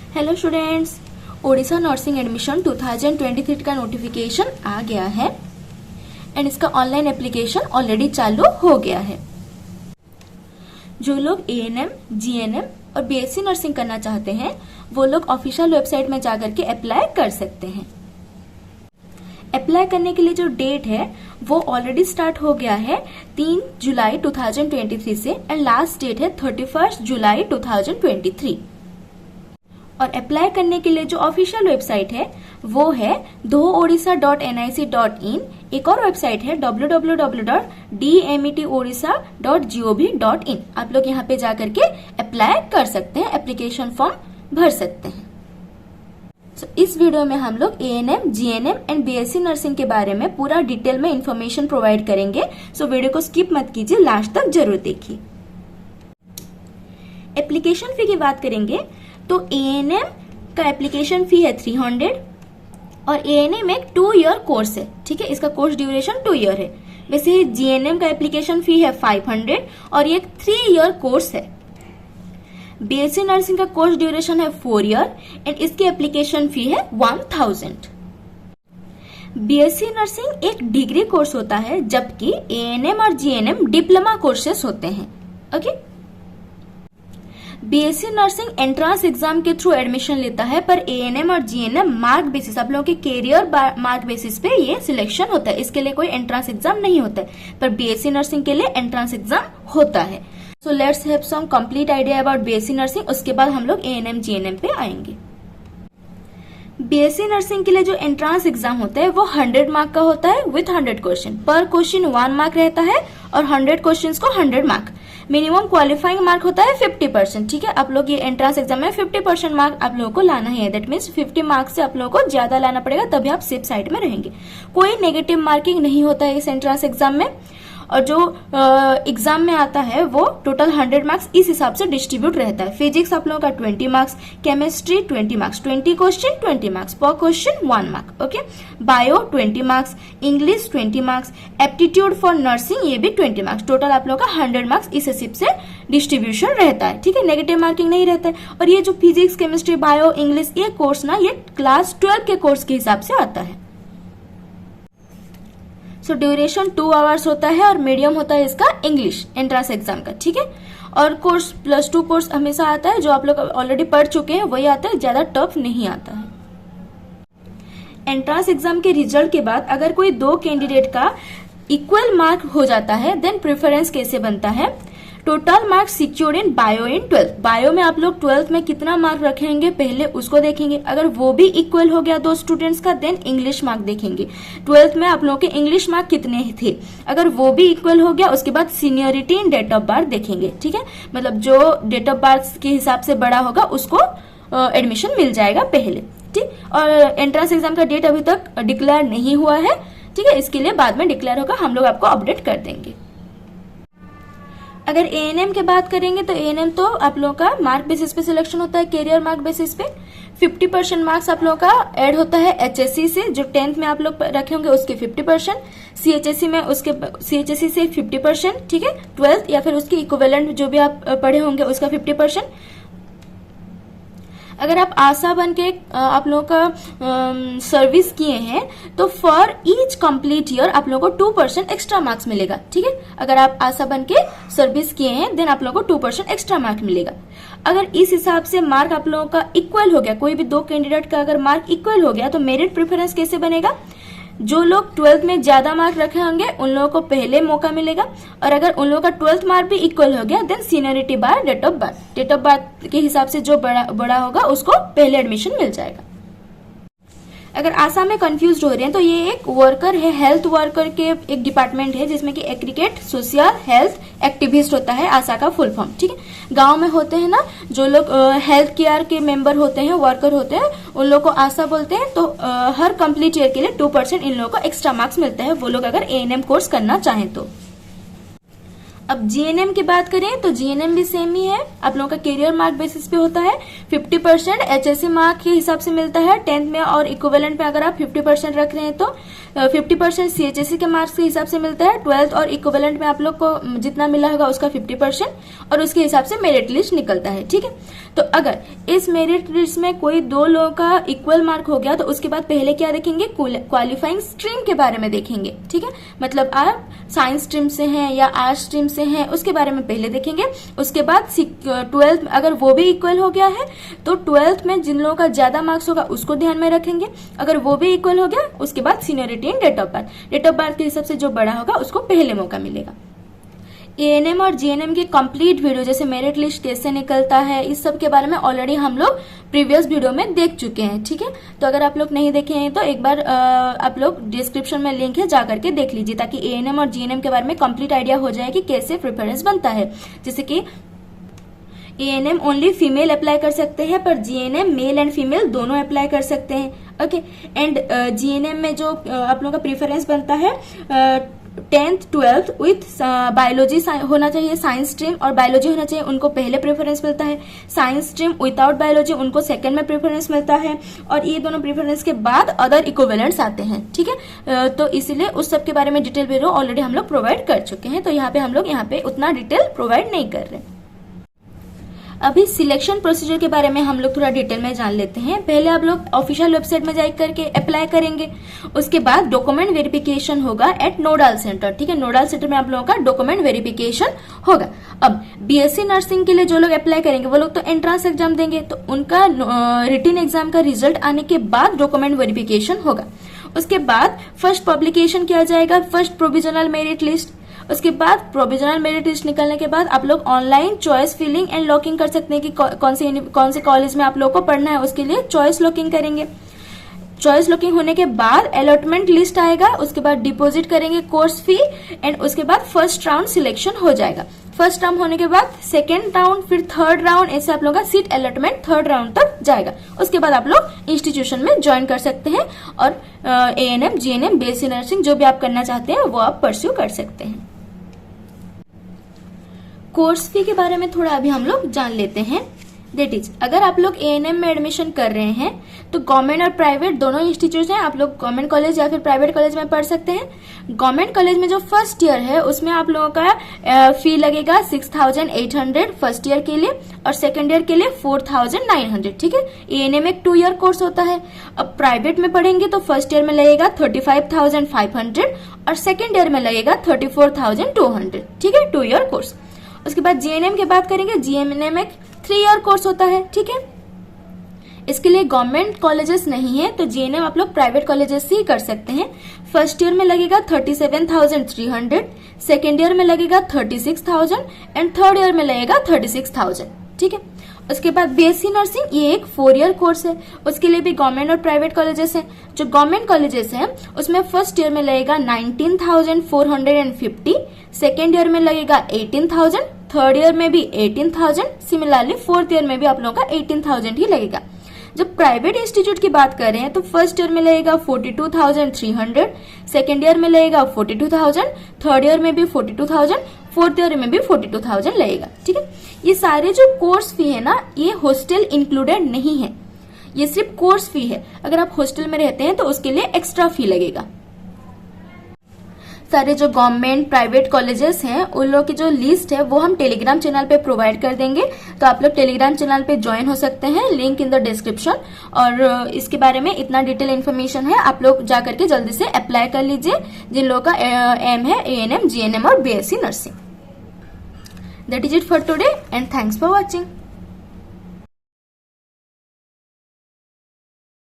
Hello students, Odisha nursing admission 2023 का notification आ गया है एंड इसका ऑनलाइन एप्लीकेशन ऑलरेडी चालू हो गया है। जो लोग एएनएम, जीएनएम और बीएससी नर्सिंग करना चाहते हैं वो लोग ऑफिशियल वेबसाइट में जाकर के अप्लाई कर सकते हैं। अप्लाई करने के लिए जो डेट है वो ऑलरेडी स्टार्ट हो गया है 3 जुलाई 2023 से एंड लास्ट डेट है 31 जुलाई 2023। और अप्लाई करने के लिए जो ऑफिशियल वेबसाइट है वो है doodisha.nic.in। एक और वेबसाइट है www.demetodisha.gov.in। आप लोग यहाँ पे जाकर के अप्लाई कर सकते हैं, एप्लीकेशन फॉर्म भर सकते हैं। इस वीडियो में हम लोग ANM, GNM and BSc nursing के बारे में पूरा डिटेल में इंफॉर्मेशन प्रोवाइड करेंगे। वीडियो को स्किप मत कीजिए, लास्ट तक जरूर देखिए। एप्लीकेशन फी की बात करेंगे तो एएनएम का एप्लीकेशन फी है 300 और एएनएम एक 2 ईयर कोर्स है, ठीक है। इसका कोर्स ड्यूरेशन 2 ईयर है। वैसे जीएनएम का एप्लीकेशन फी है 500 और ये एक 3 ईयर कोर्स है। बीएससी नर्सिंग का कोर्स ड्यूरेशन है 4 ईयर एंड इसकी एप्लीकेशन फी है 1000। बीएससी नर्सिंग एक डिग्री कोर्स होता है जबकि एएनएम और जीएनएम डिप्लोमा कोर्सेस होते हैं, okay. BSc nursing entrance exam के थ्रू एडमिशन लेता है पर एएनएम और जीएनएम मार्क बेसिस, आप लोगों के कैरियर मार्क बेसिस पे ये सिलेक्शन होता है। इसके लिए कोई एंट्रेंस एग्जाम नहीं होता है, पर बीएससी नर्सिंग के लिए एंट्रेंस एग्जाम होता है। So let's have some complete idea about BSc nursing. उसके बाद हम लोग एएनएम जीएनएम पे आएंगे। बीएससी नर्सिंग के लिए जो एंट्रेंस एग्जाम होता है वो 100 मार्क का होता है विथ 100 क्वेश्चन। पर क्वेश्चन 1 मार्क रहता है और 100 क्वेश्चन को 100 मार्क। मिनिमम क्वालिफाइंग मार्क होता है 50%, ठीक है। आप लोग ये एंट्रेंस एग्जाम में 50% मार्क आप लोगों को लाना है। दैट मीन्स 50 मार्क्स से आप लोगों को ज्यादा लाना पड़ेगा, तभी आप सेफ साइड में रहेंगे। कोई नेगेटिव मार्किंग नहीं होता है इस एंट्रेंस एग्जाम में। और जो एग्जाम में आता है वो टोटल 100 मार्क्स इस हिसाब से डिस्ट्रीब्यूट रहता है। फिजिक्स आप लोगों का 20 marks, chemistry 20 marks, 20 question 20 marks, पर question 1 mark, okay. Bio 20 marks, English 20 marks, aptitude for nursing ये भी 20 मार्क्स। टोटल आप लोगों का 100 मार्क्स इस हिसाब से डिस्ट्रीब्यूशन रहता है, ठीक है। नेगेटिव मार्किंग नहीं रहता है। और ये जो फिजिक्स, केमिस्ट्री, बायो, इंग्लिश ये कोर्स ना ये क्लास 12 के कोर्स के हिसाब से आता है। सो ड्यूरेशन 2 आवर्स होता है और मीडियम होता है इसका इंग्लिश एंट्रेंस एग्जाम का, ठीक है। और कोर्स +2 कोर्स हमेशा आता है, जो आप लोग ऑलरेडी पढ़ चुके हैं वही आता है, ज्यादा टफ नहीं आता है। एंट्रेंस एग्जाम के रिजल्ट के बाद अगर कोई 2 कैंडिडेट का इक्वल मार्क हो जाता है देन प्रेफरेंस कैसे बनता है। टोटल मार्क्स सिक्योर्ड इन बायो इन 12th। बायो में आप लोग 12th में कितना मार्क रखेंगे पहले उसको देखेंगे। अगर वो भी इक्वल हो गया 2 स्टूडेंट्स का देन इंग्लिश मार्क देखेंगे। 12th में आप लोगों के इंग्लिश मार्क कितने थे, अगर वो भी इक्वल हो गया उसके बाद seniority in date of birth देखेंगे, ठीक है। मतलब जो डेट ऑफ बर्थ के हिसाब से बड़ा होगा उसको एडमिशन मिल जाएगा पहले, ठीक। और एंट्रेंस एग्जाम का डेट अभी तक डिक्लेयर नहीं हुआ है, ठीक है। इसके लिए बाद में डिक्लेयर होगा, हम लोग आपको अपडेट कर देंगे। अगर एएनएम की बात करेंगे तो एएनएम तो आप लोगों का मार्क बेसिस पे सिलेक्शन होता है, कैरियर मार्क बेसिस पे। 50% मार्क्स आप लोगों का ऐड होता है एचएससी से, जो 10th में आप लोग रखे होंगे उसके 50%, सीएचएससी में उसके सीएचएससी से 50%, ठीक है। 12th या फिर उसके इक्विवेलेंट जो भी आप पढ़े होंगे उसका 50%। अगर आप आशा बन के आप लोगों का सर्विस किए हैं तो फॉर ईच कंप्लीट ईयर आप लोगों को 2% एक्स्ट्रा मार्क्स मिलेगा, ठीक है। अगर आप आशा बन के सर्विस किए हैं देन आप लोगों को 2% एक्स्ट्रा मार्क मिलेगा। अगर इस हिसाब से मार्क आप लोगों का इक्वल हो गया, कोई भी 2 कैंडिडेट का अगर मार्क इक्वल हो गया तो मेरिट प्रेफरेंस कैसे बनेगा। जो लोग 12th में ज्यादा मार्क रखे होंगे उन लोगों को पहले मौका मिलेगा। और अगर उन लोगों का 12th मार्क भी इक्वल हो गया then seniority by date of birth, date of birth के हिसाब से जो बड़ा होगा उसको पहले एडमिशन मिल जाएगा। अगर आशा में कंफ्यूज हो रहे हैं तो ये एक वर्कर है, हेल्थ वर्कर के एक डिपार्टमेंट है जिसमें कि एग्रीगेट सोशल हेल्थ एक्टिविस्ट होता है आशा का फुल फॉर्म, ठीक है। गांव में होते हैं ना जो लोग हेल्थ केयर के मेंबर होते हैं, वर्कर होते हैं, उन लोग को आशा बोलते हैं। तो हर कंप्लीट ईयर के लिए 2% इन लोगों को एक्स्ट्रा मार्क्स मिलता है, वो लोग अगर एएनएम कोर्स करना चाहें तो। अब जीएनएम की बात करें तो जीएनएम भी सेम ही है, आप लोगों का कैरियर मार्क बेसिस पे होता है। 50% एचएससी मार्क के हिसाब से मिलता है 10th में, और इक्विवेलेंट में अगर आप 50% रख रहे हैं तो 50% CHSE के मार्क्स के हिसाब से मिलता है। 12th और इक्विवेलेंट में आप लोग को जितना मिला होगा उसका 50% और उसके हिसाब से मेरिट लिस्ट निकलता है। ठीक है, तो अगर इस मेरिट लिस्ट में कोई दो लोगों का इक्वल मार्क हो गया तो उसके बाद पहले क्या देखेंगे, क्वालिफाइंग स्ट्रीम के बारे में देखेंगे। ठीक है, मतलब आप साइंस स्ट्रीम से हैं या आर्ट्स स्ट्रीम से हैं उसके बारे में पहले देखेंगे। उसके बाद 12th अगर वो भी इक्वल हो गया है तो 12th में जिन लोगों का ज्यादा मार्क्स होगा उसको ध्यान में रखेंगे। अगर वो भी इक्वल हो गया उसके बाद seniority in date of birth, date of birth के हिसाब से जो बड़ा होगा उसको पहले मौका मिलेगा। ANM और GNM की कंप्लीट वीडियो जैसे मेरिट लिस्ट कैसे निकलता है इस सब के बारे में ऑलरेडी हम लोग प्रीवियस वीडियो में देख चुके हैं। ठीक है, तो अगर आप लोग नहीं देखे हैं तो एक बार आप लोग डिस्क्रिप्शन में लिंक है जा करके देख लीजिए ताकि ANM और GNM के बारे में कंप्लीट आइडिया हो जाए कि कैसे प्रेफरेंस बनता है। जैसे कि ANM ओनली फीमेल अप्लाई कर सकते हैं पर GNM मेल एंड फीमेल दोनों अप्लाई कर सकते हैं। ओके, एंड GNM में जो आप लोगों का प्रेफरेंस बनता है 10th 12th विथ बायोलॉजी होना चाहिए, साइंस स्ट्रीम और बायोलॉजी होना चाहिए, उनको पहले प्रेफरेंस मिलता है। साइंस स्ट्रीम विदाउट बायोलॉजी उनको सेकंड में प्रेफरेंस मिलता है और ये दोनों प्रेफरेंस के बाद अदर इक्विवेलेंट्स आते हैं। ठीक है, तो इसीलिए उस सब के बारे में डिटेल वीडियो ऑलरेडी हम लोग प्रोवाइड कर चुके हैं, तो यहाँ पे हम लोग यहाँ पे उतना डिटेल प्रोवाइड नहीं कर रहे। अभी सिलेक्शन प्रोसीजर के बारे में हम लोग थोड़ा डिटेल में जान लेते हैं। पहले आप लोग ऑफिशियल वेबसाइट में जाकर करके अप्लाई करेंगे, उसके बाद डॉक्यूमेंट वेरिफिकेशन होगा एट नोडाल सेंटर। ठीक है, नोडाल सेंटर में आप लोगों का डॉक्यूमेंट वेरिफिकेशन होगा। अब BSc नर्सिंग के लिए जो लोग अप्लाई करेंगे वो लोग तो एंट्रेंस एग्जाम देंगे, तो उनका रिटन एग्जाम का रिजल्ट आने के बाद डॉक्यूमेंट वेरिफिकेशन होगा। उसके बाद फर्स्ट पब्लिकेशन किया जाएगा, फर्स्ट प्रोविजनल मेरिट लिस्ट। उसके बाद प्रोविजनल मेरिट लिस्ट निकलने के बाद आप लोग online choice filling and locking कर सकते हैं कि कौन से कॉलेज में आप लोग को पढ़ना है, उसके लिए चॉइस लॉकिंग करेंगे। चॉइस लॉकिंग होने के बाद अलॉटमेंट लिस्ट आएगा, उसके बाद डिपॉजिट करेंगे कोर्स फी एंड उसके बाद फर्स्ट राउंड सिलेक्शन हो जाएगा। फर्स्ट राउंड होने के बाद सेकेंड राउंड, फिर थर्ड राउंड, ऐसे आप लोगों का सीट अलॉटमेंट थर्ड राउंड तक जाएगा। उसके बाद आप लोग इंस्टीट्यूशन में ज्वाइन कर सकते हैं और ANM GNM BSc नर्सिंग जो भी आप करना चाहते हैं वो आप परस्यू कर सकते हैं। कोर्स फी के बारे में थोड़ा अभी हम लोग जान लेते हैं। दैट इज अगर आप लोग ANM में एडमिशन कर रहे हैं तो गवर्नमेंट और प्राइवेट दोनों इंस्टीट्यूट हैं, आप लोग गवर्नमेंट कॉलेज या फिर प्राइवेट कॉलेज में पढ़ सकते हैं। गवर्नमेंट कॉलेज में जो फर्स्ट ईयर है उसमें आप लोगों का फी लगेगा 6800 फर्स्ट ईयर के लिए और सेकेंड ईयर के लिए 4900। ठीक है, ANM एक 2 ईयर कोर्स होता है। अब प्राइवेट में पढ़ेंगे तो फर्स्ट ईयर में लगेगा 35,500 और सेकेंड ईयर में लगेगा 34,200। ठीक है, 2 ईयर कोर्स। उसके बाद GNM की बात करेंगे, GNM एक 3 ईयर कोर्स होता है। ठीक है, इसके लिए गवर्नमेंट कॉलेजेस नहीं है तो GNM आप लोग प्राइवेट कॉलेजेस से ही कर सकते हैं। फर्स्ट ईयर में लगेगा 37,300, सेकेंड ईयर में लगेगा 36,000 एंड थर्ड ईयर में लगेगा 36,000। ठीक है, उसके बाद BSc नर्सिंग ये एक 4 ईयर कोर्स है, उसके लिए भी गवर्नमेंट और प्राइवेट कॉलेजेस हैं। जो गवर्नमेंट कॉलेजेस हैं उसमें फर्स्ट ईयर में लगेगा 19,450, सेकेंड ईयर में लगेगा 18,000, थर्ड ईयर में भी 18,000, सिमिलरली फोर्थ ईयर में भी आप लोगों का 18,000 ही लगेगा। जब प्राइवेट इंस्टीट्यूट की बात कर रहे हैं तो फर्स्ट ईयर में लगेगा 42,300, सेकेंड ईयर में लगेगा 42,000, थर्ड ईयर में भी 42,000, फोर्थ ईयर में भी 42,000 लगेगा। ठीक है, ये सारे जो कोर्स फी है ना ये हॉस्टल इंक्लूडेड नहीं है, ये सिर्फ कोर्स फी है। अगर आप हॉस्टल में रहते हैं तो उसके लिए एक्स्ट्रा फी लगेगा। सारे जो गवर्नमेंट प्राइवेट कॉलेजेस हैं उन लोगों की जो लिस्ट है वो हम टेलीग्राम चैनल पे प्रोवाइड कर देंगे, तो आप लोग टेलीग्राम चैनल पे ज्वाइन हो सकते हैं, लिंक इन द डिस्क्रिप्शन। और इसके बारे में इतना डिटेल इन्फॉर्मेशन है, आप लोग जाकर के जल्दी से अप्लाई कर लीजिए जिन लोगों का एम है ANM GNM और BSc nursing. That is it for today and thanks for watching.